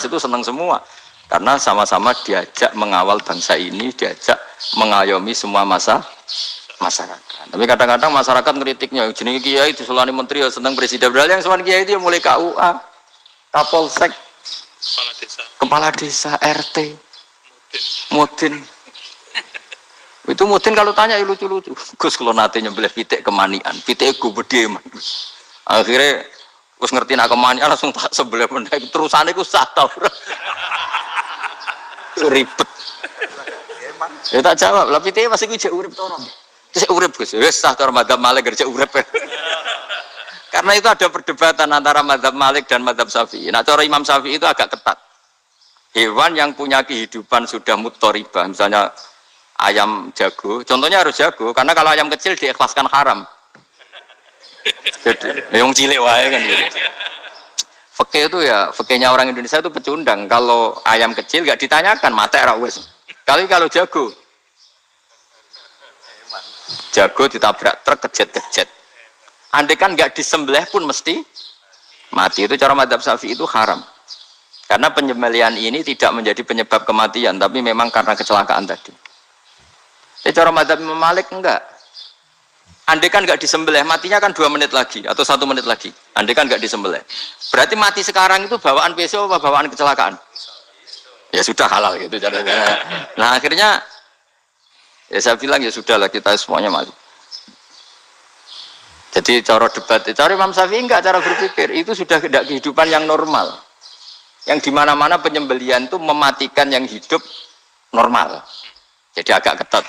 mayoritas itu senang semua karena sama-sama diajak mengawal bangsa ini, diajak mengayomi semua masyarakat. Tapi kadang-kadang masyarakat ngeritiknya, jenenge kiai diselani menteri ya seneng presiden. Padahal yang selani kiai itu ya mulai KUA, Kapolsek, kepala desa, RT, Mudin. Itu Mudin kalau tanya ya lucu-lucu. Gus kalau nate nyembelih pitik kemanian, pitik gue gede man. Akhirnya Gus ngerti nak kemanian langsung tak sebelah meneh. Terusane gue sah tau. Ribet. Ya tak jawab, lah pitik masih gue jek urip to ora. Terus urip Gus, wis sah cara madzhab Malik kerja urip. Karena itu ada perdebatan antara madzhab Malik dan madzhab Syafi'i. Nah, cara Imam Syafi'i itu agak ketat. Hewan yang punya kehidupan sudah muttoribah, misalnya ayam jago, contohnya harus jago, karena kalau ayam kecil diikhlaskan haram. Jadi, yang cilik wae kan gitu. Fikih itu ya, fikihnya orang Indonesia itu pecundang. Kalau ayam kecil nggak ditanyakan, mate ra wis. Kalau jago ditabrak truk kejet-kejet. Andai kan nggak disembelih pun mesti mati. Itu cara madzhab Syafi'i itu haram. Karena penyembelihan ini tidak menjadi penyebab kematian, tapi memang karena kecelakaan tadi. Cara madzhab Imam Malik enggak. Andai kan nggak disembelih, matinya kan 2 menit lagi atau 1 menit lagi. Andai kan nggak disembelih, berarti mati sekarang itu bawaan pisau apa bawaan kecelakaan? Ya sudah halal gitu caranya. Nah akhirnya ya saya bilang ya sudahlah kita semuanya mati. Jadi cara debat, cara Imam Syafi'i enggak, cara berpikir itu sudah tidak kehidupan yang normal. Yang dimana-mana penyembelihan itu mematikan yang hidup normal. Jadi agak ketat.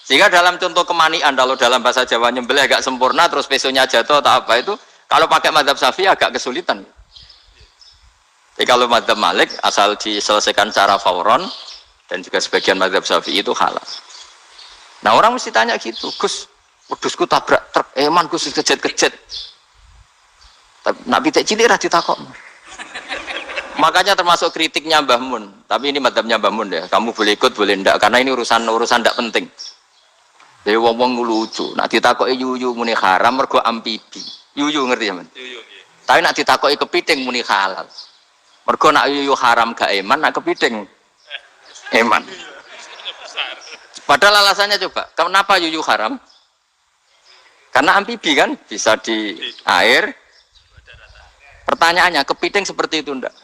Sehingga dalam contoh kemanian, kalau dalam bahasa Jawa nyembelih agak sempurna, terus pesonya jatuh atau apa itu, kalau pakai madzhab Syafi'i agak kesulitan. Jadi kalau madzhab Malik asal diselesaikan secara fauron dan juga sebagian madzhab Syafi'i itu halal. Nah orang mesti tanya gitu, Gus, wedhusku tabrak truk, eman Gus kejet-kejet. Nak pitik cilik ra ditakok. Makanya termasuk kritiknya Mbah Mun, tapi ini madzhabnya Mbah Mun ya. Kamu boleh ikut boleh ndak karena ini urusan ndak penting. Jadi wong-wong lucu, nak ditakoki yuyu muni haram mergo amfibi. Yuyu ngerti ya, Men? Yuyu nggih. Tapi nak ditakoki kepiting muni halal. Mergo nak yuyu haram gak eman, nak kepiting eman. Padahal alasannya coba, kenapa yuyu haram? Karena amfibi kan, bisa di air. Pertanyaannya, kepiting seperti itu enggak?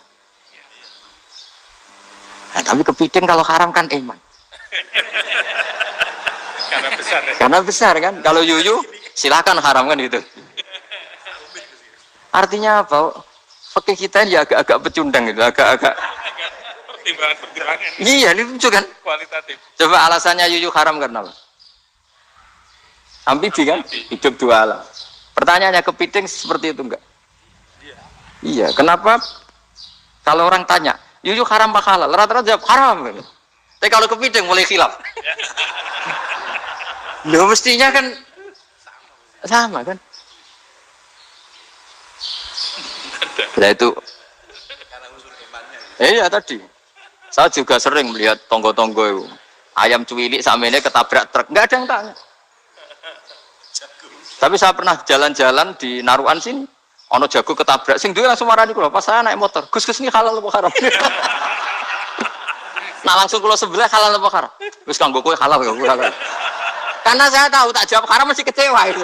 Nah, tapi kepiting kalau haram kan eman. Karena besar kan. Kalau yuyu silakan haram kan itu. Artinya apa? Fikih kita ya agak-agak pecundang gitu, agak-agak pertimbangan. Iya, ini lucu kan? Kualitatif. Coba alasannya yuyu haram karena apa? Amfibi kan? Hidup 2 alam. Pertanyaannya kepiting seperti itu enggak? Iya, kenapa kalau orang tanya, yuyu haram apa halal? Rata-rata jawab haram. Tapi kalau kepiting mulai khilaf. Loh mestinya kan sama kan? Nah itu. Iya tadi. Saya juga sering melihat tonggo-tonggo itu. Ayam cuwilik sama ini ketabrak truk. Enggak ada yang tanya. Tapi saya pernah jalan-jalan di Naruan sini. Ono jago ketabrak. Sing duwe langsung marani kula. Pas saya naik motor. Gus ini halal apa haram? Nah langsung kula sebelah halal apa haram? Wis kanggo kowe halal kanggo halal. Karena saya tahu tak jawab haram masih kecewa itu.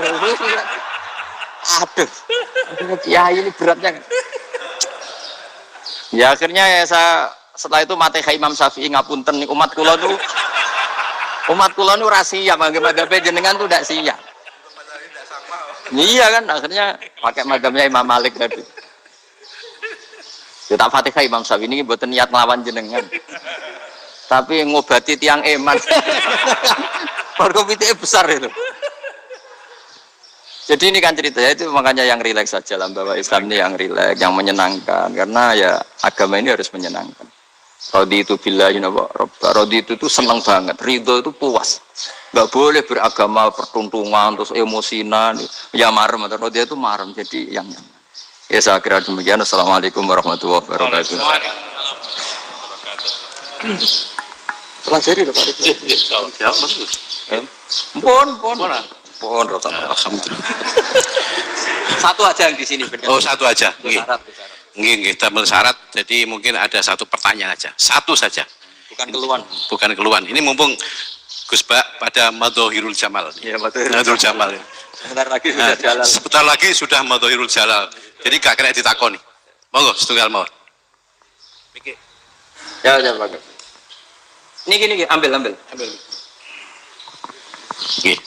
Aduh. Ya ini beratnya. Ya akhirnya ya saya setelah itu Fatihah Imam Syafi'i ngapunten nih umat kula nu rahasia madzhab jenengan tuh ndak siap. Iya kan akhirnya pakai madzhabnya Imam Malik tadi. Ya tak Fatihah Imam Syafi'i ini mboten niat nglawan jenengan. Tapi ngobati tiang eman. Mergo pitike besar itu. Jadi ini kan ceritanya itu makanya yang rileks saja lah bahwa Islam ini yang rileks, yang menyenangkan karena ya agama ini harus menyenangkan. Raditu billahi robba. Raditu itu senang banget, ridho itu puas. Enggak boleh beragama pertuntungan terus emosinan. Ya marem atau raditu itu marem jadi yang ya saya kira demikian. Assalamualaikum warahmatullahi wabarakatuh. Pelajari lho Pak. Ya, bagus. Pon alhamdulillah. Satu aja yang di sini benar. Oh, satu aja. Nggih. Nggih, damel syarat. Jadi mungkin ada satu pertanyaan aja. Satu saja. Bukan keluhan. Bukan keluhan. Ini mumpung Gus Ba pada Madhohirul Jamal. Iya, Madhohirul Jamal. Sebentar lagi sudah jalan. Sebentar lagi sudah Madhohirul Jalal. Jadi gak kena ditakoni. Monggo setunggal mawon. Ya, bagus. Ini gini, ambil. Nggih.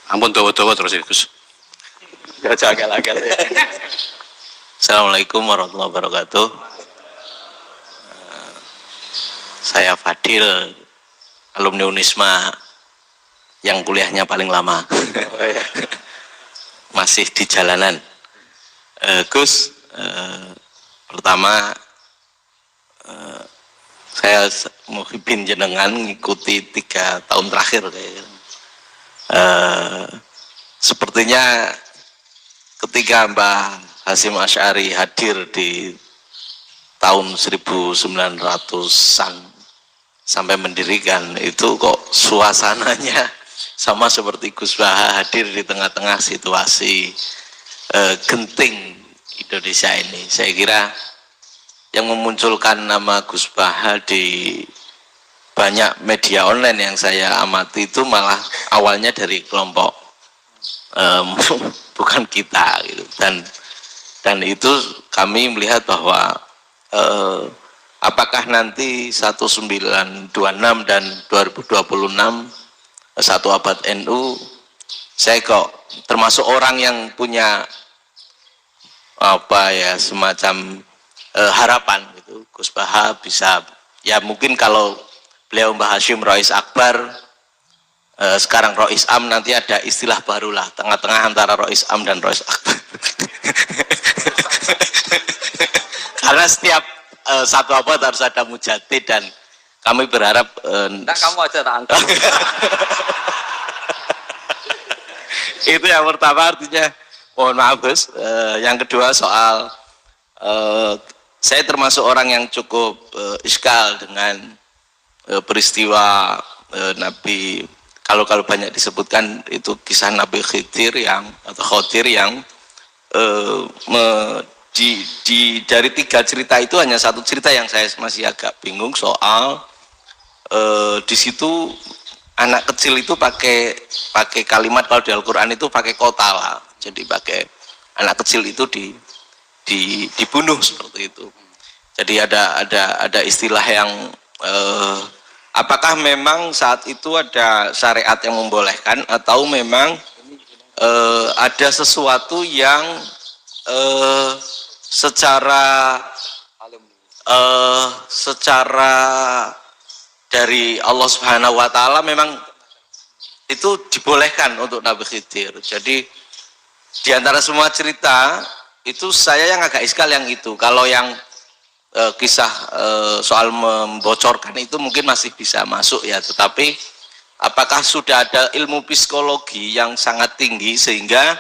Ampun dawa-dawa terus ya, Gus. Ya jagal-jagal. Assalamualaikum warahmatullahi wabarakatuh. Saya Fadil, alumni Unisma yang kuliahnya paling lama. Masih di jalanan. Gus, pertama saya muhibin jenengan ngikuti 3 tahun terakhir kayaknya. Sepertinya ketika Mbah Hasyim Asy'ari hadir di tahun 1900-an sampai mendirikan itu kok suasananya sama seperti Gus Baha hadir di tengah-tengah situasi genting Indonesia ini. Saya kira yang memunculkan nama Gus Baha di banyak media online yang saya amati itu malah awalnya dari kelompok bukan kita gitu. Dan itu kami melihat bahwa apakah nanti 1926 dan 2026 satu abad NU, saya kok termasuk orang yang punya apa ya semacam harapan gitu. Gus Baha bisa, ya mungkin kalau beliau Mbah Hasyim Rois Akbar, sekarang Rois Am, nanti ada istilah barulah tengah-tengah antara Rois Am dan Rois Akbar. Karena setiap satu abad harus ada mujadid dan kami berharap Kamu aja tak angkat. itu yang pertama, artinya mohon maaf Gus. Yang kedua soal saya termasuk orang yang cukup iskal dengan peristiwa Nabi, kalau banyak disebutkan itu kisah Nabi Khidir atau Khodir yang dari 3 cerita itu hanya satu cerita yang saya masih agak bingung soal di situ anak kecil itu pakai kalimat, kalau di Al-Quran itu pakai kotala, jadi pakai anak kecil itu dibunuh seperti itu. Jadi ada istilah yang apakah memang saat itu ada syariat yang membolehkan atau memang ada sesuatu yang secara dari Allah Subhanahu wa taala memang itu dibolehkan untuk Nabi Khidir. Jadi di antara semua cerita itu saya yang agak iskal yang itu. Kalau yang kisah soal membocorkan itu mungkin masih bisa masuk ya, tetapi apakah sudah ada ilmu psikologi yang sangat tinggi sehingga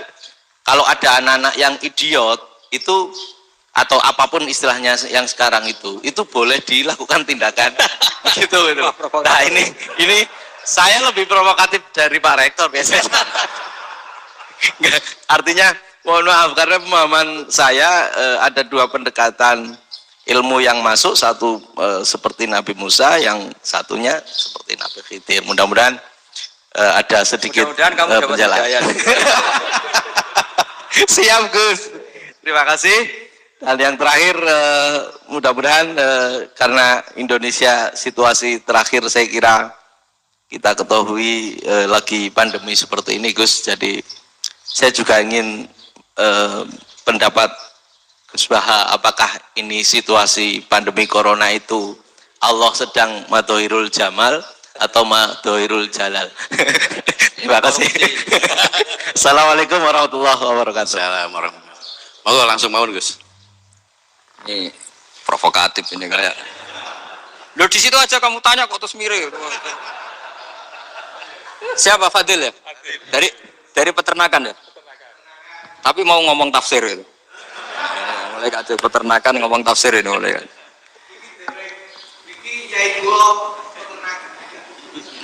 kalau ada anak-anak yang idiot itu atau apapun istilahnya yang sekarang itu boleh dilakukan tindakan gitu. Nah ini saya lebih provokatif dari Pak Rektor biasanya. Artinya mohon maaf karena pemahaman saya ada 2 pendekatan ilmu yang masuk, satu seperti Nabi Musa, yang satunya seperti Nabi Khidir. Mudah-mudahan ada sedikit penjelasan. Siap Gus, terima kasih. Dan yang terakhir mudah-mudahan karena Indonesia situasi terakhir saya kira kita ketahui lagi pandemi seperti ini Gus, jadi saya juga ingin pendapat Gus Baha, apakah ini situasi pandemi corona itu Allah sedang Madhohirul Jamal atau Madhohirul Jalal? Terima kasih. Assalamualaikum warahmatullahi wabarakatuh. Assalamualaikum. Monggo langsung mawon Gus. Ini provokatif ini kayak. Loh di situ aja kamu tanya kok terus mirip. Siapa Fadil ya? Dari peternakan ya? Tapi mau ngomong tafsir itu. Mulai kacau peternakan ngomong tafsir ini mulai.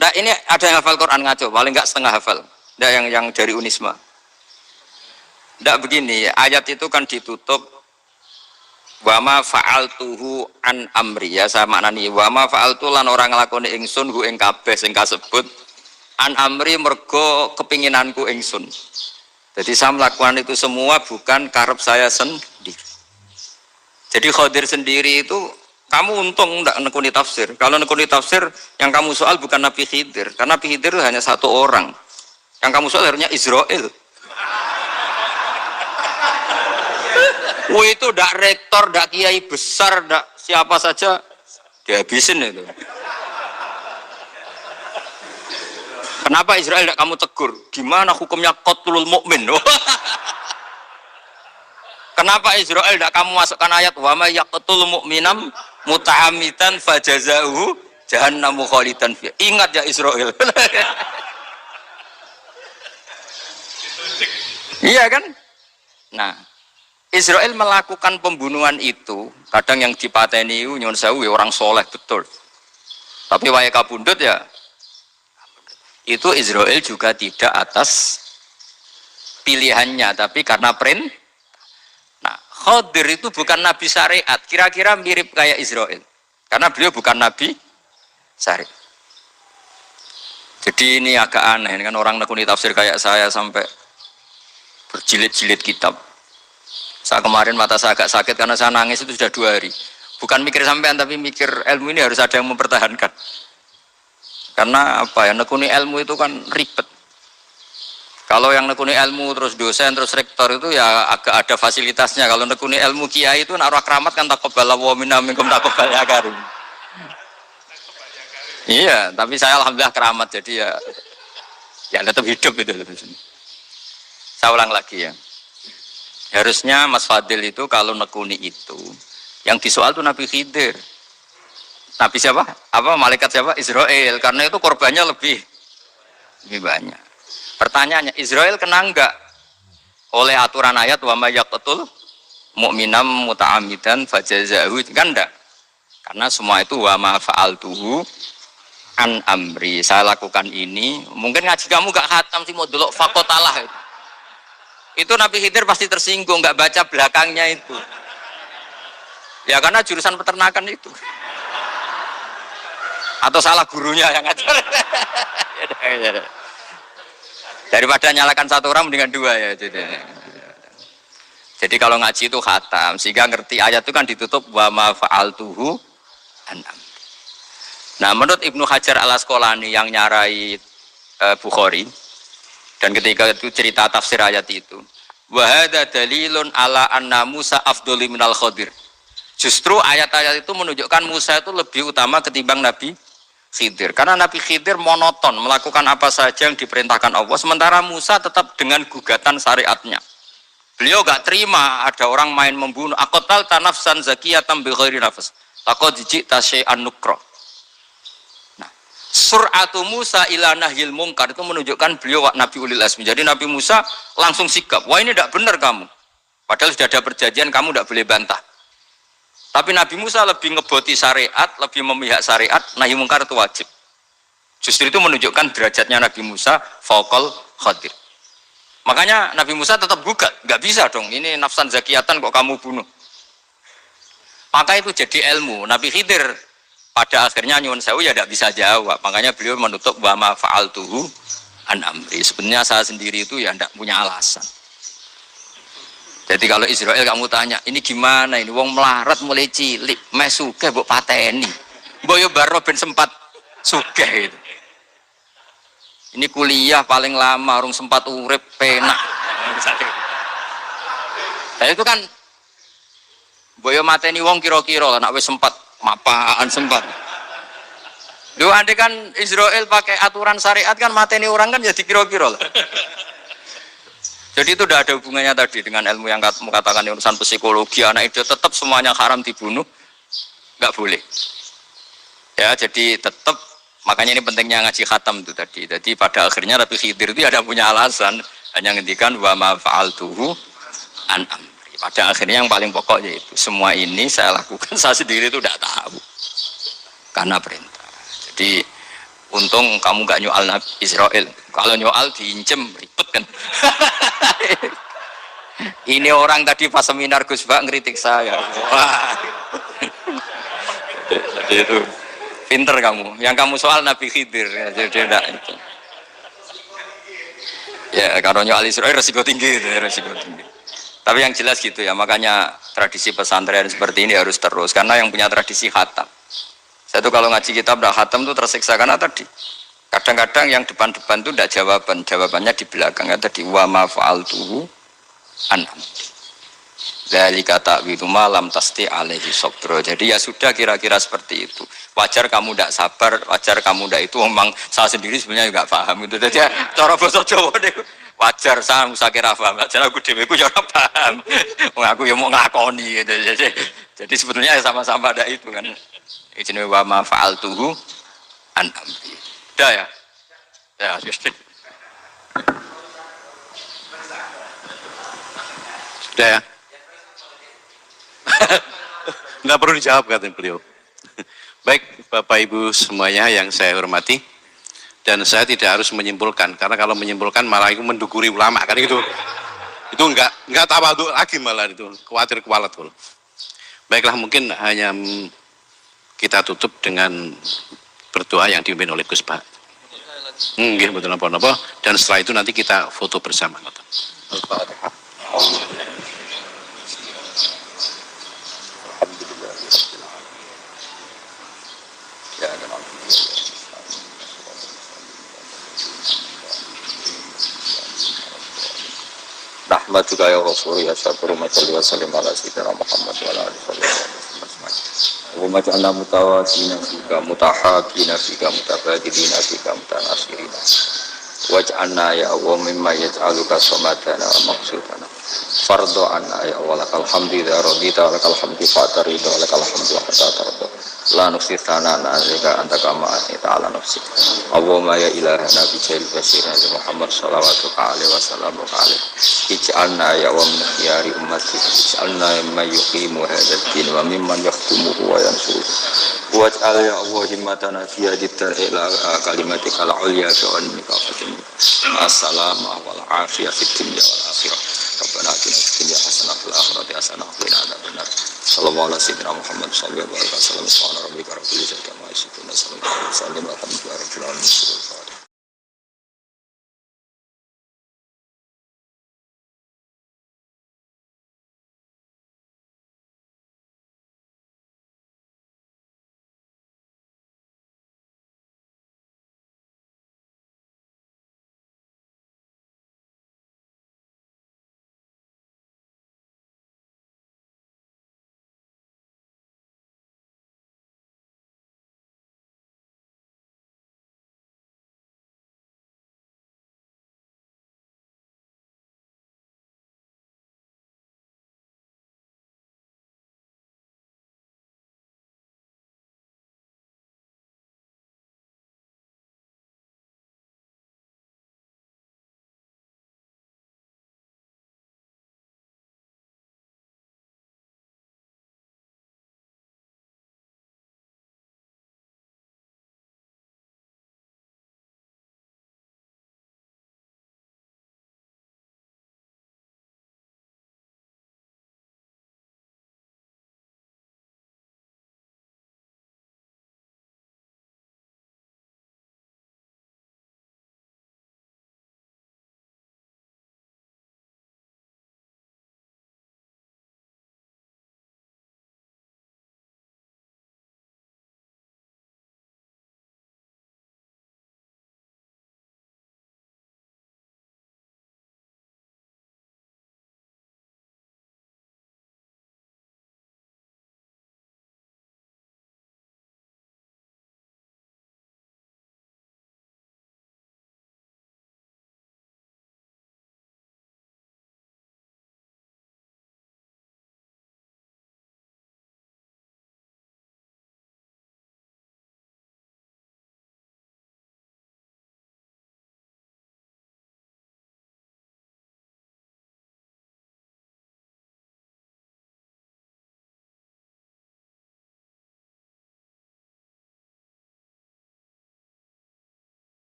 Nggak, ini ada yang hafal Quran ngaco, paling nggak setengah hafal. Nggak yang dari Unisma. Nggak begini, ayat itu kan ditutup Wa ma fa'altuhu an amri, ya saya maknani wa ma fa'altu lan ora nglakoni ingsun hu ing kabeh sing kasebut an amri mergo kepinginanku ingsun. Jadi saya melakukan itu semua bukan karep saya sendiri. Jadi Khadir sendiri itu kamu untung tidak nekuni tafsir. Kalau nekuni tafsir yang kamu soal bukan Nabi Khidir, karena Nabi Khidir hanya satu orang. Yang kamu soal harusnya Israel. Wah itu tidak rektor, tidak kiai besar, tidak siapa saja dihabisin itu. Kenapa Israel tidak kamu tegur? Gimana hukumnya qatlul mukmin? Kenapa Israel tidak kamu masukkan ayat wa may yaqtul mu'minam muta'ammidan fajazauhu jahannamu khalidan fiha. Ingat ya Israel. Iya kan? Nah, Israel melakukan pembunuhan itu, kadang yang dipateni nyuwun sewu orang soleh betul. Tapi wae kabundut ya itu Israel juga tidak atas pilihannya, tapi karena perintah. Nah, Khadir itu bukan nabi syariat, kira-kira mirip kayak Israel, karena beliau bukan nabi syariat. Jadi ini agak aneh, ini kan orang nekuni tafsir kayak saya sampai berjilid-jilid kitab. Saya kemarin mata saya agak sakit karena saya nangis itu sudah 2 hari. Bukan mikir sampean, tapi mikir ilmu ini harus ada yang mempertahankan. Karena apa ya, nekuni ilmu itu kan ribet. Kalau yang nekuni ilmu terus dosen terus rektor itu ya agak ada fasilitasnya. Kalau nekuni ilmu kiai itu naruh keramat kan taqabbalallahu minna minkum taqabbal ya karim. Iya, tapi saya alhamdulillah keramat jadi ya tetap hidup itu. Saya ulang lagi ya. Harusnya Mas Fadil itu kalau nekuni itu yang disoal itu Nabi Khidir. Nabi siapa? Apa malaikat siapa? Israel. Karena itu korbannya lebih banyak. Pertanyaannya, Israel kena enggak oleh aturan ayat wa may yaqtul mu'minam muta'ammidan fajazaahu? Kan enggak. Karena semua itu wa ma fa'altuhu an amri. Saya lakukan ini. Mungkin ngaji kamu enggak khatam sih mau delok fakotalah. Itu Nabi Khidir pasti tersinggung, enggak baca belakangnya itu. Ya karena jurusan peternakan itu. Atau salah gurunya yang ngajar. Daripada nyalakan satu orang mendingan 2 ya. Jadi kalau ngaji itu khatam sehingga ngerti ayat itu kan ditutup wa ma fa'altuhu an amri. Nah, menurut Ibnu Hajar Al-Asqalani yang nyarai Bukhari dan ketika itu cerita tafsir ayat itu, wa hadza dalilun ala anna Musa afdhalu minal Khadir. Justru ayat-ayat itu menunjukkan Musa itu lebih utama ketimbang Nabi Khidir. Karena Nabi Khidir monoton melakukan apa saja yang diperintahkan Allah, sementara Musa tetap dengan gugatan syariatnya. Beliau gak terima ada orang main membunuh. Aqtal tanafsan zakiyatan bi ghairi nafs. Laqad ji'ta syai'an nukra. Nah, sur'atu Musa ila nahyil munkar itu menunjukkan beliau Nabi ulil azmi. Jadi Nabi Musa langsung sikap, wah ini tidak benar kamu. Padahal sudah ada perjanjian, kamu tidak boleh bantah. Tapi Nabi Musa lebih ngeboti syariat, lebih memihak syariat, nahi mungkar itu wajib. Justru itu menunjukkan derajatnya Nabi Musa fauqal Khadir. Makanya Nabi Musa tetap gugat, nggak bisa dong, ini nafsan zakiyatan kok kamu bunuh. Maka itu jadi ilmu. Nabi Khidir pada akhirnya nyuwun sewu ya tidak bisa jawab. Makanya beliau menutup wa ma fa'altuhu an amri. Sebenarnya saya sendiri itu ya tidak punya alasan. Jadi kalau Israel kamu tanya, ini gimana ini? Wong melarat mulai cilik, meh sugih mbok pateni. Mbok yo baro ben sempat sugih itu. Ini kuliah paling lama, urung sempat urip penak. Nah itu kan mbok yo mateni wong kira-kira nek wis sempat mapaan sempat. Lho andai kan Israel pakai aturan syariat kan mateni orang kan ya dikira-kira lah. Jadi itu tidak ada hubungannya tadi dengan ilmu yang kamu katakan urusan psikologi, anak itu tetap semuanya haram dibunuh, nggak boleh. Ya jadi tetap, makanya ini pentingnya ngaji khatam itu tadi. Jadi pada akhirnya Nabi Khidir itu ada punya alasan, hanya ngendikan wa ma fa'altuhu an amri. Pada akhirnya yang paling pokok yaitu semua ini saya lakukan, saya sendiri itu tidak tahu karena perintah. Jadi untung kamu nggak nyoal Nabi Israel. Kalau nyoal diincem ribet kan. Ini orang tadi pas seminar Gus Bak ngeritik saya. Wah. Jadi itu pinter kamu. Yang kamu soal Nabi Khidir. Ya, jadi enggak itu. Ya karonya Ali Surah resiko tinggi itu, resiko tinggi. Tapi yang jelas gitu ya, makanya tradisi pesantren seperti ini harus terus. Karena yang punya tradisi khatam. Saya tuh kalau ngaji kitab udah khatam tuh tersiksa karena tadi. Kadang-kadang yang depan-depan tuh tidak jawaban. Jawabannya di belakangnya tadi. Wa ma fa'altuhu an'am. Dzalika ta'wilu ma lam tasti alaihi sabra. Jadi ya sudah kira-kira seperti itu. Wajar kamu tidak sabar, wajar kamu tidak itu memang saya sendiri sebenarnya juga paham itu. Jadi cara bahasa Jawa deh. Wajar saya kira paham. Wajar aku dhewe ku ora paham. Aku ya mau ngakoni gitu. Jadi sebetulnya ya sama-sama ada itu kan. Ini wa ma fa'altuhu an amri. Udah ya? Ya, sudah. Sudah ya? Nggak perlu dijawab kata beliau. Baik Bapak Ibu semuanya yang saya hormati, dan saya tidak harus menyimpulkan, karena kalau menyimpulkan malah itu menduguri ulama kan itu enggak tawadhu lagi, malah itu khawatir kualat. Baiklah, mungkin hanya kita tutup dengan berdoa yang dipimpin oleh Gus Pak. Betul apa-apa, dan setelah itu nanti kita foto bersama. Rahmatuka ya Rasul ya syakuru masalli wa sallim ala sayyidina Muhammad wa ala alihi wa sahbihi. Wa ja'alna mutawatina fika mutahakina fika mutabadilina fika mutanasirina. Wa ja'alna ya Allah mimma yaj'aluka somadana wa maksudana. Fardo anna ya Allah lakal hamdi ya radita lakal hamdi fatarida lakal hamdi wa hatta tarda. La nufsitana nazika anta kama ta'ala nafsik. Allahumma ya ilahana bijahil basirina Muhammad sallallahu alaihi wasallam ij'alna ya wa min khiyari ummati ij'alna mimman yuqimu hadzal din wa mimman yahtumuhu wa yansuru waj'al ya Allah himmatana fi hadithar ila kalimatikal ulya fi annika fatim assalamu wal afiyah fid dunya wal akhirah rabbana atina fid dunya hasanah wa fil akhirati hasanah wa qina adzabannar sallallahu alaihi wasallam Muhammad sallallahu alaihi wasallam subhana rabbika rabbil izzati amma yasifun wa salamun alal mursalin walhamdulillahi rabbil alamin.